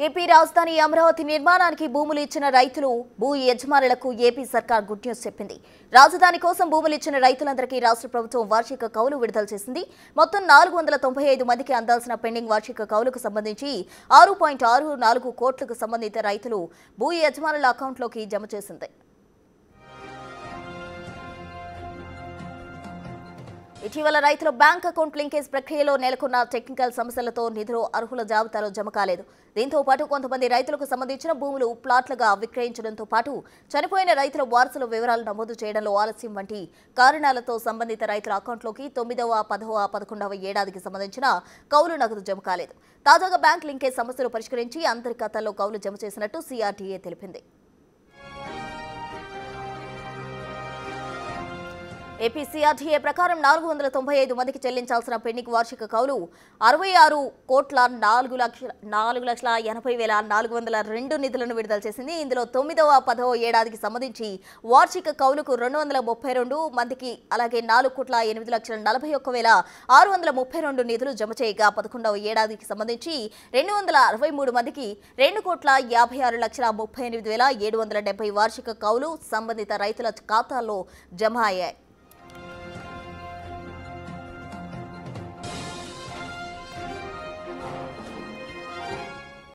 AP రాజధాని అమరావతి నిర్మాణానికి భూములు ఇచ్చిన రైతులు భూ యజమానులకు ఏపీ సర్కార్ గుడ్ న్యూస్ చెప్పింది. రాజధాని కోసం భూములు ఇచ్చిన రైతులందరికీ రాష్ట్ర ప్రభుత్వం వార్షిక కౌలు విడుదల చేసింది. మొత్తం 495 మందికి అందాల్సిన పెండింగ్ వార్షిక కౌలుకు సంబంధించి 6.64 కోట్లకు సంబంధిత రైతులు భూ యజమానుల అకౌంట్లోకి జమ చేసింది. ఇటీవల రైతుల బ్యాంక్ అకౌంట్ లింకేజ్ ప్రక్రియలో నెలకొన్న టెక్నికల్ సమస్యలతో నిధులు అర్హుల జాబితాలో జమ కాలేదు. దీంతో పాటు కొంతమంది రైతులకు సంబంధించిన భూములు ప్లాట్లుగా విక్రయించడంతో పాటు చనిపోయిన రైతుల వారసుల వివరాలు నమోదు చేయడంలో ఆలస్యం వంటి కారణాలతో సంబంధిత రైతుల అకౌంట్లోకి 9వ, 10వ, 11వ ఏడాదికి సంబంధించిన కౌలు నగదు జమ కాలేదు. తాజాగా బ్యాంక్ లింకేజ్ సమస్యలు పరిష్కరించి అందరి ఖాతాల్లో కౌలు జమ చేసినట్టు సిఆర్డీఏ తెలిపింది. ఏపీ సిఆర్డీఏ ప్రకారం 495 మందికి చెల్లించాల్సిన పెండింగ్ వార్షిక కౌలు 66,4,80,402 నిధులను విడుదల చేసింది. ఇందులో 9వ, 10వ ఏడాదికి సంబంధించి వార్షిక కౌలుకు 232 మందికి, అలాగే 4,8,41,632 నిధులు జమ చేయగా 11వ ఏడాదికి సంబంధించి 263 మందికి 2,56,38,770 వార్షిక కౌలు సంబంధిత రైతుల ఖాతాల్లో జమ అయ్యాయి.